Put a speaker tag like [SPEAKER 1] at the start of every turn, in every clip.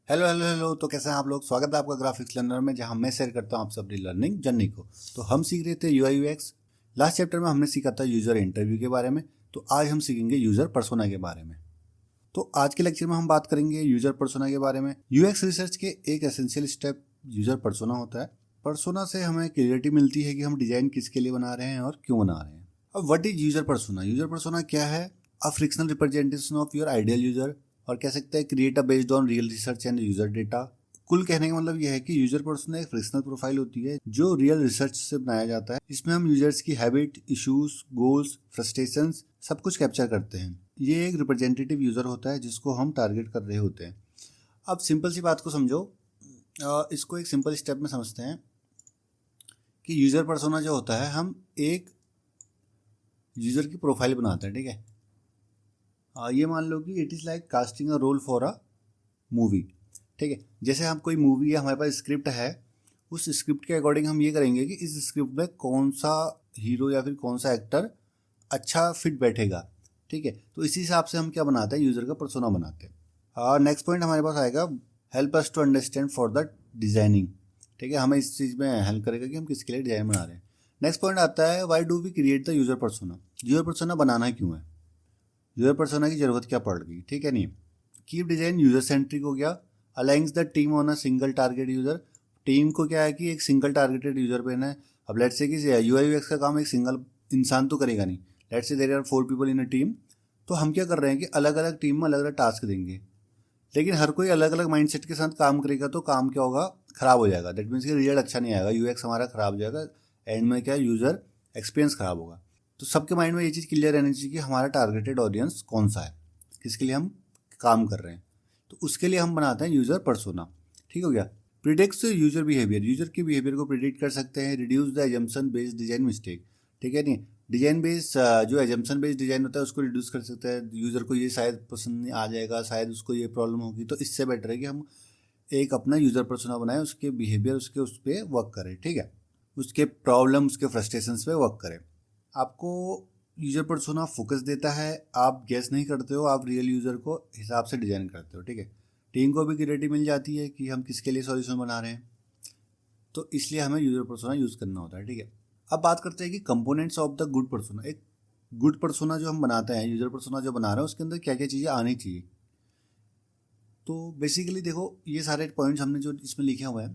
[SPEAKER 1] Hello hello hello. तो कैसे हैं आप लोग? स्वागत है आपका ग्राफिक्स लर्नर में, जहां मैं शेयर करता हूं आप सबकी लर्निंग जर्नी को। तो हम सीख रहे थे यूआई यूएक्स। लास्ट चैप्टर में हमने सीखा था यूजर इंटरव्यू के बारे में। तो आज हम सीखेंगे यूजर पर्सोना के बारे में। तो आज के लेक्चर में हम बात करेंगे यूजर पर्सोना के बारे में। यूएक्स रिसर्च के एक एसेंशियल स्टेप यूजर पर्सोना होता है। पर्सोना से हमें क्लियरिटी मिलती है कि हम डिजाइन किसके लिए बना रहे हैं और क्यों बना रहे हैं। अब what is user persona? User persona क्या है? अ frictional representation of your ideal user, और कह सकते हैं create a based on real research and user data. कुल कहने का मतलब यह है कि यूजर पर्सोना एक फ्रिक्शनल प्रोफाइल होती है जो रियल रिसर्च से बनाया जाता है। इसमें हम यूजर्स की हैबिट, इश्यूज, गोल्स, फ्रस्ट्रेशंस सब कुछ कैप्चर करते हैं। ये एक रिप्रेजेंटेटिव यूजर होता है जिसको हम टारगेट कर रहे होते हैं। अब सिंपल सी बात को समझो। इसको एक सिंपल स्टेप में समझते हैं कि यूजर पर्सोना जो होता है, हम एक यूजर की प्रोफाइल बनाते हैं। ठीक है, ये मान लो कि it is like casting a role for a movie. ठीक है, जैसे हम कोई मूवी है, हमारे पास स्क्रिप्ट है, उस स्क्रिप्ट के अकॉर्डिंग हम ये करेंगे कि इस स्क्रिप्ट में कौन सा हीरो या फिर कौन सा एक्टर अच्छा फिट बैठेगा। ठीक है, तो इसी हिसाब से हम क्या बनाते हैं, यूजर का पर्सोना बनाते हैं। नेक्स्ट पॉइंट हमारे पास आएगा, help us to understand for the designing. ठीक है, हमें इस चीज़ में हेल्प करेगा कि हम किसके लिए डिजाइन बना रहे हैं। नेक्स्ट पॉइंट आता है, why do we create the user persona? User persona बनाना क्यों है? यूजर पर्सोना की जरूरत क्या पड़ गई? ठीक है, नहीं। कीप डिजाइन यूजर सेंट्रिक हो गया। Aligns the team on a single target user. Team को क्या है कि एक सिंगल टारगेटेड यूजर पे है। अब लेट्स से कि यूआई यूएक्स का काम एक सिंगल इंसान तो करेगा नहीं। Let's say there are 4 people in a team. तो हम क्या कर रहे हैं कि अलग अलग टीम में अलग अलग टास्क देंगे, लेकिन हर कोई अलग अलग माइंडसेट के साथ काम करेगा तो काम क्या होगा, खराब हो जाएगा। दैट मीन्स कि रिजल्ट अच्छा नहीं आएगा, यूएक्स हमारा खराब हो जाएगा। एंड में क्या, यूजर एक्सपीरियंस खराब होगा। तो सबके माइंड में ये चीज़ क्लियर रहनी चाहिए कि हमारा टारगेटेड ऑडियंस कौन सा है, किसके लिए हम काम कर रहे हैं। तो उसके लिए हम बनाते हैं यूजर पर्सोना। ठीक हो गया। Predicts user behaviour. यूजर के बिहेवियर को प्रिडिक्ट कर सकते हैं। Reduce the assumption based design mistake. ठीक है, नहीं। डिजाइन बेस्ड जो एजम्पशन बेस्ड डिजाइन होता है उसको रिड्यूस कर सकते हैं। यूजर को ये शायद पसंद नहीं आ जाएगा, शायद उसको ये प्रॉब्लम होगी, तो इससे बेटर है कि हम एक अपना यूजर पर्सोना बनाए, उसके बिहेवियर, उसके उस पर वर्क करें। ठीक है, उसके प्रॉब्लम, उसके फ्रस्ट्रेशंस पे वर्क करें। आपको यूजर पर्सोना फोकस देता है, आप गेस नहीं करते हो, आप रियल यूजर को हिसाब से डिजाइन करते हो। ठीक है, टीम को भी क्लियरिटी मिल जाती है कि हम किसके लिए सॉल्यूशन बना रहे हैं, तो इसलिए हमें यूजर पर्सोना यूज़ करना होता है। ठीक है, अब बात करते हैं कि components of the good persona. एक गुड पर्सोना जो हम बनाते हैं, यूजर पर्सोना जो बना रहे हैं, उसके अंदर क्या क्या चीज़ें आनी चाहिए। तो बेसिकली देखो, ये सारे पॉइंट्स हमने जो इसमें लिखे हुए हैं,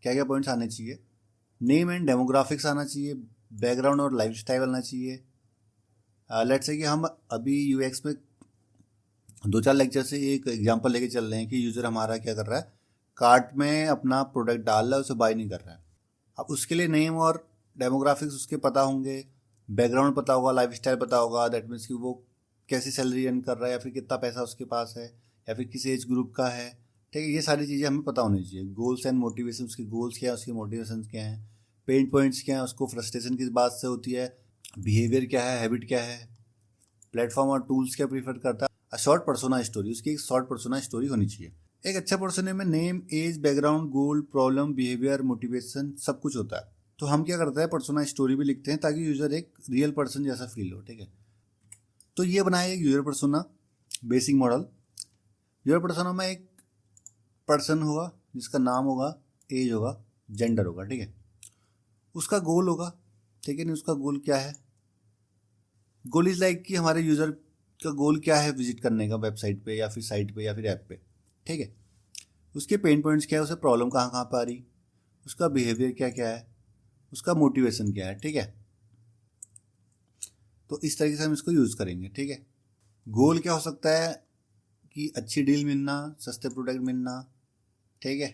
[SPEAKER 1] क्या क्या पॉइंट्स आने चाहिए। नेम एंड डेमोग्राफिक्स आना चाहिए, बैकग्राउंड और लाइफ स्टाइल आना चाहिए। लेट्स से कि हम अभी यूएक्स में 2-4 लेक्चर से एक एग्जांपल लेके चल रहे हैं कि यूज़र हमारा क्या कर रहा है, कार्ट में अपना प्रोडक्ट डाल रहा है, उसे बाय नहीं कर रहा है। अब उसके लिए नेम और डेमोग्राफिक्स उसके पता होंगे, बैकग्राउंड पता होगा, लाइफ स्टाइल पता होगा। दैट मीन्स कि वो कैसी सैलरी अर्न कर रहा है, या फिर कितना पैसा उसके पास है, या फिर किस एज ग्रुप का है। ठीक है, ये सारी चीज़ें हमें पता होनी चाहिए। गोल्स एंड मोटिवेशन, उसके गोल्स क्या है, उसके मोटिवेशन क्या हैं, पेन पॉइंट्स क्या हैं, उसको फ्रस्ट्रेशन किस बात से होती है, बिहेवियर क्या है, हैबिट क्या है, प्लेटफॉर्म और टूल्स क्या प्रीफर करता है। शॉर्ट पर्सोना स्टोरी, उसकी एक शॉर्ट पर्सोना स्टोरी होनी चाहिए। एक अच्छा पर्सोना में नेम, एज, बैकग्राउंड, गोल, प्रॉब्लम, बिहेवियर, मोटिवेशन सब कुछ होता है। तो हम क्या करते हैं, पर्सोना स्टोरी भी लिखते हैं ताकि यूजर एक रियल पर्सन जैसा फील हो। ठीक है, तो ये बनाया एक user persona basic model. User persona में एक पर्सन होगा जिसका नाम होगा, एज होगा, जेंडर होगा। ठीक है, उसका गोल होगा। ठीक है, नहीं, उसका गोल क्या है, गोल इज लाइक कि हमारे यूजर का गोल क्या है विजिट करने का, वेबसाइट पे या फिर साइट पे या फिर ऐप पे। ठीक है, उसके पेन पॉइंट्स क्या है, उसे प्रॉब्लम कहाँ कहाँ पर आ रही, उसका बिहेवियर क्या क्या है, उसका मोटिवेशन क्या है। ठीक है, तो इस तरीके से हम इसको यूज़ करेंगे। ठीक है, गोल क्या हो सकता है कि अच्छी डील मिलना, सस्ते प्रोडक्ट मिलना। ठीक है,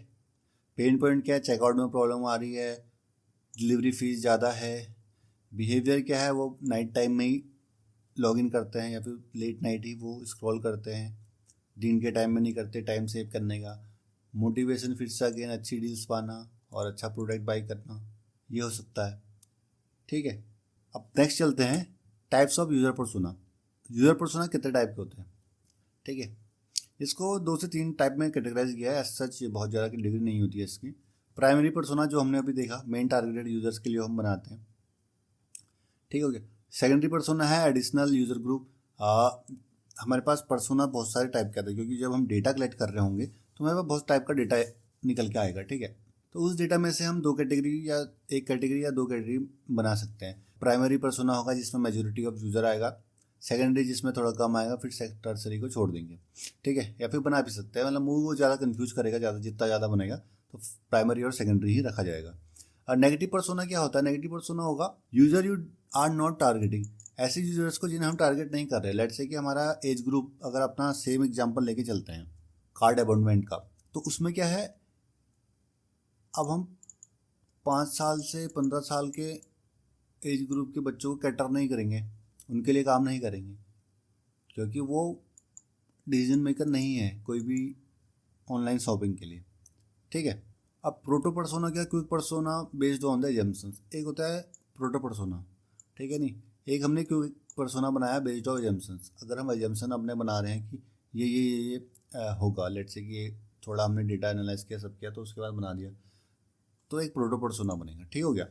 [SPEAKER 1] पेन पॉइंट क्या है, चेकआउट में प्रॉब्लम आ रही है, डिलीवरी फीस ज़्यादा है। बिहेवियर क्या है, वो नाइट टाइम में ही लॉगिन करते हैं या फिर लेट नाइट ही वो स्क्रॉल करते हैं, दिन के टाइम में नहीं करते, टाइम सेव करने का। मोटिवेशन फिर से अगेन अच्छी डील्स पाना और अच्छा प्रोडक्ट बाई करना, ये हो सकता है। ठीक है, अब नेक्स्ट चलते हैं, types of user persona. User persona कितने टाइप के होते हैं? ठीक है, इसको 2 से 3 टाइप में कैटेगराइज किया है। एज सच बहुत ज़्यादा की डिग्री नहीं होती है इसकी। प्राइमरी पर्सोना जो हमने अभी देखा, मेन टारगेटेड यूजर्स के लिए हम बनाते हैं। ठीक हो गया। सेकेंडरी पर्सोना है एडिशनल यूजर ग्रुप। हमारे पास पर्सोना बहुत सारे टाइप के आते हैं, क्योंकि जब हम डेटा कलेक्ट कर रहे होंगे तो हमारे पास बहुत टाइप का डेटा निकल के आएगा, ठीक है। तो उस डेटा में से हम दो कैटेगरी या एक कैटेगरी या दो कैटेगरी बना सकते हैं। प्राइमरी पर्सोना होगा जिसमें मेजोरिटी ऑफ यूज़र आएगा, सेकेंडरी जिसमें थोड़ा कम आएगा, फिर टर्सरी को छोड़ देंगे, ठीक है। या फिर बना भी सकते हैं, मतलब वो ज़्यादा कन्फ्यूज करेगा, जितना ज़्यादा बनेगा तो प्राइमरी और सेकेंडरी ही रखा जाएगा। और नेगेटिव पर्सोना क्या होता है? नेगेटिव पर्सोना होगा user you are not targeting, ऐसे यूजर्स को जिन्हें हम टारगेट नहीं कर रहे। लेट्स से कि हमारा एज ग्रुप, अगर अपना सेम एग्जांपल लेके चलते हैं कार्ड अबॉन्डमेंट का, तो उसमें क्या है, अब हम 5 साल से 15 साल के एज ग्रुप के बच्चों को कैटर नहीं करेंगे, उनके लिए काम नहीं करेंगे, क्योंकि वो डिसीजन मेकर नहीं है कोई भी ऑनलाइन शॉपिंग के लिए, ठीक है। अब प्रोटो पर्सोना क्या? Quick persona based on the assumptions. एक होता है प्रोटो पर्सोना, ठीक है नहीं, एक हमने क्विक पर्सोना बनाया बेस्ड ऑन एजम्पशंस। अगर हम एजम्पशन अपने बना रहे हैं कि ये होगा, लेट से कि थोड़ा हमने डेटा एनालाइज किया, सब किया, तो उसके बाद बना दिया, तो एक प्रोटो पर्सोना बनेगा, ठीक हो गया।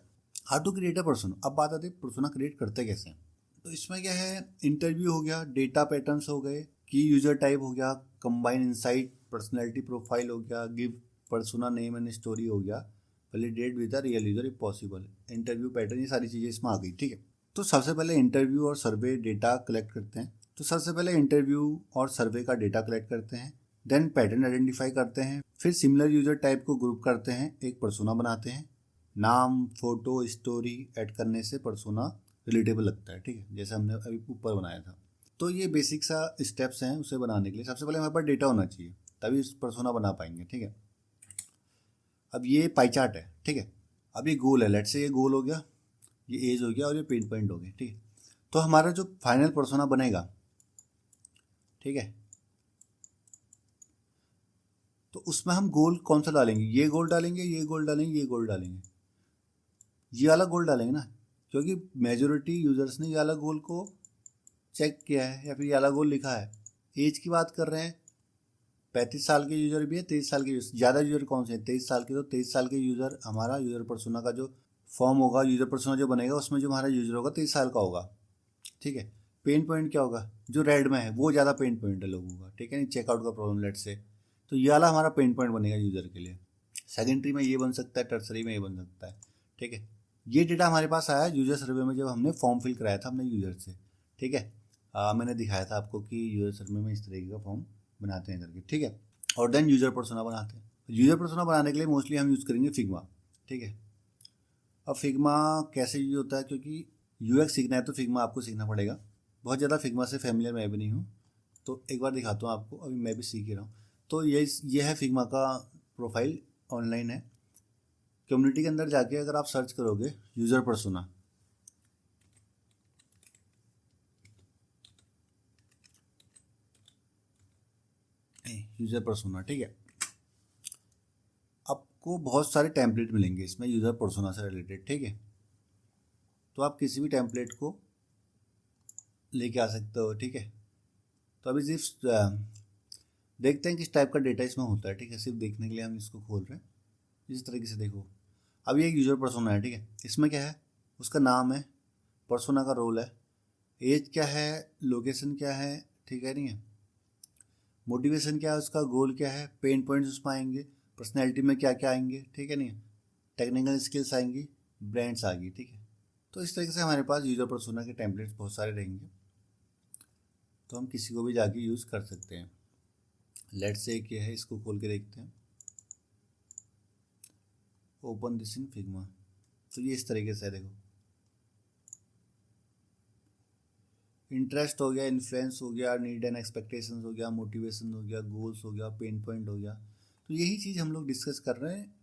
[SPEAKER 1] How to create a persona. अब बात आती है पर्सोना क्रिएट करते कैसे हैं। तो इसमें क्या है, इंटरव्यू हो गया, डेटा पैटर्न्स हो गए, की यूजर टाइप हो गया, कंबाइन इनसाइट, पर्सनैलिटी प्रोफाइल हो गया, give persona name and story हो गया, validate with the real user if possible, interview pattern, ये सारी चीज़ें इसमें आ गई, ठीक है। तो सबसे पहले इंटरव्यू और सर्वे डेटा कलेक्ट करते हैं। तो सबसे पहले इंटरव्यू और सर्वे का डेटा कलेक्ट करते हैं, देन पैटर्न आइडेंटिफाई करते हैं, फिर सिमिलर यूजर टाइप को ग्रुप करते हैं, एक पर्सोना बनाते हैं। नाम, फोटो, स्टोरी ऐड करने से पर्सोना रिलेटेबल लगता है, ठीक है, जैसे हमने अभी ऊपर बनाया था। तो ये बेसिक सा स्टेप्स हैं उसे बनाने के लिए। सबसे पहले हमारे पास डेटा होना चाहिए, तभी इस पर्सोना बना पाएंगे, ठीक है। अब ये पाई चार्ट है, ठीक है। अब ये गोल है, लेट्स से ये गोल हो गया, ये एज हो गया और ये पेन पॉइंट हो गए, ठीक है। तो हमारा जो फाइनल पर्सोना बनेगा, ठीक है, तो उसमें हम गोल कौन सा डालेंगे? ये गोल डालेंगे, ये गोल डालेंगे, ये गोल डालेंगे, ये वाला गोल डालेंगे ना, क्योंकि मेजोरिटी यूजर्स ने ये वाला गोल को चेक किया है या फिर ये वाला गोल लिखा है। एज की बात कर रहे हैं, 35 साल के यूजर भी है, 23 साल के यूजर, ज़्यादा यूजर कौन से हैं? 23 साल के। तो 23 साल के यूजर, हमारा यूजर पर्सोना का जो फॉर्म होगा, यूजर पर्सोना जो बनेगा, उसमें जो हमारा यूजर होगा 23 साल का होगा, ठीक है। पेन पॉइंट क्या होगा? जो रेड में है वो ज़्यादा पेन पॉइंट है लोगों का, ठीक है नहीं, चेकआउट का प्रॉब्लम लेट से, तो ये वाला हमारा पेन पॉइंट बनेगा यूजर के लिए। सेकेंडरी में ये बन सकता है, टर्सरी में ये बन सकता है, ठीक है। ये डेटा हमारे पास आया यूजर सर्वे में, जब हमने फॉर्म फिल कराया था अपने यूजर से, ठीक है। मैंने दिखाया था आपको कि यूजर सर्वे में इस तरीके का फॉर्म बनाते हैं करके, ठीक है। और देन यूजर पर्सोना बनाते हैं। यूजर पर्सोना बनाने के लिए मोस्टली हम यूज़ करेंगे फिग्मा, ठीक है। अब फिग्मा कैसे यूज होता है, क्योंकि यूएक्स सीखना है तो फिग्मा आपको सीखना पड़ेगा। बहुत ज़्यादा फिग्मा से फैमिलियर मैं भी नहीं हूँ, तो एक बार दिखाता हूँ आपको, अभी मैं भी सीख ही रहा हूँ। तो ये है फिग्मा का प्रोफाइल, ऑनलाइन है। कम्युनिटी के अंदर जाके अगर आप सर्च करोगे यूज़र पर्सोना, यूज़र पर्सोना, ठीक है, आपको बहुत सारे टेम्पलेट मिलेंगे इसमें यूज़र पर्सोना से रिलेटेड, ठीक है। तो आप किसी भी टेम्पलेट को लेके आ सकते हो, ठीक है। तो अभी सिर्फ देखते हैं किस टाइप का डेटा इसमें होता है, ठीक है। सिर्फ देखने के लिए हम इसको खोल रहे हैं, इस तरीके से देखो। अब ये एक यूजर पर्सोना है, ठीक है। इसमें क्या है, उसका नाम है, पर्सोना का रोल है, एज क्या है, लोकेशन क्या है, ठीक है नहीं है, मोटिवेशन क्या है, उसका गोल क्या है, पेन पॉइंट्स उसमें आएंगे, पर्सनैलिटी में क्या क्या आएंगे, ठीक है नहीं है, टेक्निकल स्किल्स आएंगी, ब्रांड्स आ गई, ठीक है। तो इस तरीके से हमारे पास यूजर पर्सोना के टेम्पलेट्स बहुत सारे रहेंगे, तो हम किसी को भी जाके यूज़ कर सकते हैं। लेट्स से क्या है, इसको खोल के देखते हैं, ओपन दिस इन फिग्मा। तो ये इस तरीके से है, देखो, इंटरेस्ट हो गया, इन्फ्लुएंस हो गया, नीड एंड एक्सपेक्टेशंस हो गया, मोटिवेशन हो गया, गोल्स हो गया, पेन पॉइंट हो गया। तो यही चीज़ हम लोग डिस्कस कर रहे हैं।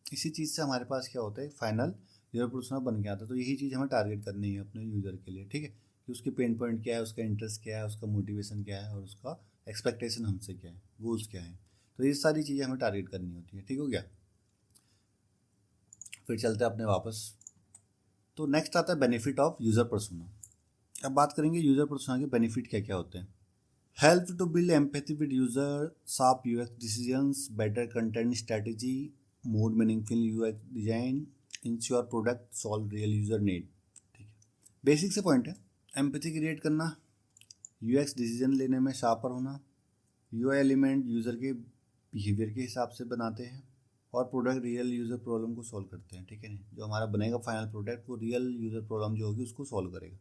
[SPEAKER 1] इसी चीज़ से हमारे पास क्या होता है, फाइनल यूजर पर्सोना बन के आता है। तो यही चीज़ हमें टारगेट करनी है अपने यूज़र के लिए, ठीक है, कि उसके पेन पॉइंट क्या है, उसका इंटरेस्ट क्या है, उसका मोटिवेशन क्या है, और उसका एक्सपेक्टेशन हमसे क्या है, गोल्स क्या है। तो ये सारी चीज़ें हमें टारगेट करनी होती है, ठीक हो गया। फिर चलते हैं अपने वापस। तो नेक्स्ट आता है बेनिफिट ऑफ यूज़र पर्सोना। अब बात करेंगे यूज़र पर्सोना के बेनिफिट क्या क्या होते हैं। Help to build empathy with user, sharp UX decisions, better content strategy, more meaningful UX design, ensure product solve real user need, ठीक है। बेसिक से पॉइंट है, एम्पैथी क्रिएट करना, यूएक्स डिसीजन लेने में शार्पर होना, यूआई एलिमेंट यूज़र के behaviour के हिसाब से बनाते हैं और प्रोडक्ट रियल यूज़र प्रॉब्लम को सॉल्व करते हैं, ठीक है नहीं। जो हमारा बनेगा फाइनल प्रोडक्ट वो रियल यूज़र प्रॉब्लम जो होगी उसको सॉल्व करेगा।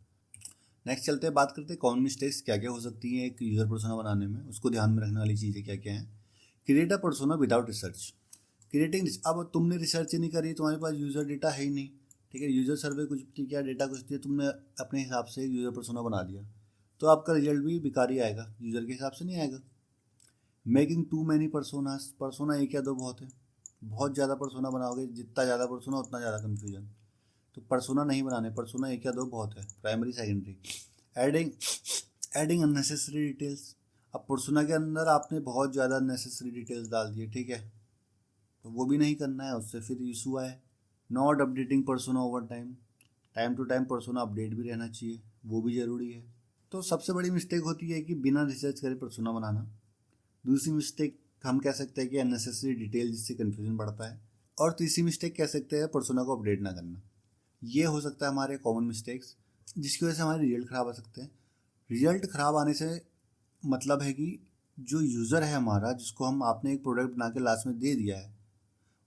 [SPEAKER 1] नेक्स्ट चलते हैं, बात करते हैं कॉमन मिस्टेक्स क्या क्या हो सकती हैं एक यूज़र पर्सोना बनाने में, उसको ध्यान में रखने वाली चीज़ें क्या क्या हैं। Create a persona without research. Creating, अब तुमने रिसर्च ही नहीं करी, तुम्हारे पास यूज़र डेटा है ही नहीं, ठीक है, यूज़र सर्वे कुछ भी किया, डेटा कुछ दिया, तुमने अपने हिसाब से यूज़र पर्सोना बना दिया, तो आपका रिजल्ट भी बेकार ही आएगा, यूज़र के हिसाब से नहीं आएगा। Making too many personas, persona एक या दो बहुत है, बहुत ज़्यादा पर्सोना बनाओगे, जितना ज़्यादा पर्सोना उतना ज़्यादा कन्फ्यूजन, तो पर्सोना नहीं बनाने, पर्सोना एक या दो बहुत है, primary secondary. Adding unnecessary details, अब पर्सोना के अंदर आपने बहुत ज़्यादा अननेसेसरी डिटेल्स डाल दिए, ठीक है, तो वो भी नहीं करना है, उससे फिर इशू आए। Not updating persona over time, time to time persona update भी रहना चाहिए, वो भी ज़रूरी है। तो सबसे बड़ी मिस्टेक होती है कि बिना रिसर्च करे पर्सोना बनाना। दूसरी मिस्टेक हम कह सकते हैं कि अननेसेसरी डिटेल, जिससे कन्फ्यूजन बढ़ता है। और तीसरी मिस्टेक कह सकते हैं पर्सोना को अपडेट ना करना। ये हो सकता है हमारे कॉमन मिस्टेक्स, जिसकी वजह से हमारे रिजल्ट ख़राब आ सकते हैं। रिजल्ट ख़राब आने से मतलब है कि जो यूज़र है हमारा, जिसको हम आपने एक प्रोडक्ट बना के लास्ट में दे दिया है,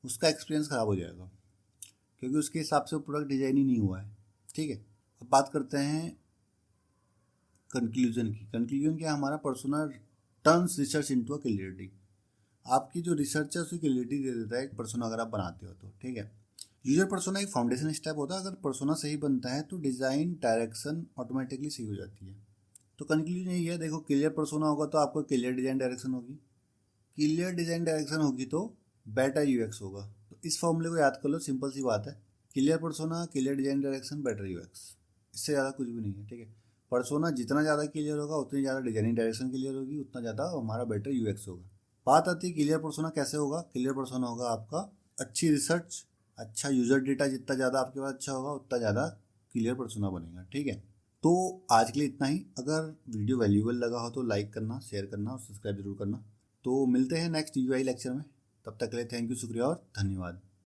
[SPEAKER 1] उसका एक्सपीरियंस ख़राब हो जाएगा, क्योंकि उसके हिसाब से प्रोडक्ट डिजाइन ही नहीं हुआ है, ठीक है। अब बात करते हैं कंक्लूजन की। कंक्लूजन क्या है हमारा, persona turns research into a clarity. आपकी जो रिसर्च है उसकी क्लियरिटी दे देता है एक पर्सोना अगर आप बनाते हो तो, ठीक है। यूजर पर्सोना एक फाउंडेशन स्टेप होता है, अगर पर्सोना सही बनता है तो डिज़ाइन डायरेक्शन ऑटोमेटिकली सही हो जाती है। तो कंक्लूजन यही है, देखो, क्लियर पर्सोना होगा तो आपको क्लियर डिज़ाइन डायरेक्शन होगी, क्लियर डिज़ाइन डायरेक्शन होगी तो बेटर यूएक्स होगा। तो इस फॉर्मूले को याद कर लो, सिंपल सी बात है, clear persona, clear design direction, better UX, इससे ज़्यादा कुछ भी नहीं है, ठीक है। पर्सोना जितना ज़्यादा क्लियर होगा उतनी ज़्यादा डिजाइनिंग डायरेक्शन क्लियर होगी, उतना ज़्यादा हमारा बेटर यूएक्स होगा। बात आती है क्लियर पर्सोना कैसे होगा। क्लियर पर्सोना होगा आपका अच्छी रिसर्च, अच्छा यूज़र डेटा, जितना ज़्यादा आपके पास अच्छा होगा उतना ज़्यादा क्लियर पर्सोना बनेगा, ठीक है। तो आज के लिए इतना ही। अगर वीडियो वैल्यूएबल लगा हो तो लाइक करना, शेयर करना और सब्सक्राइब जरूर करना। तो मिलते हैं नेक्स्ट यूआई लेक्चर में, तब तक के लिए थैंक यू, शुक्रिया और धन्यवाद।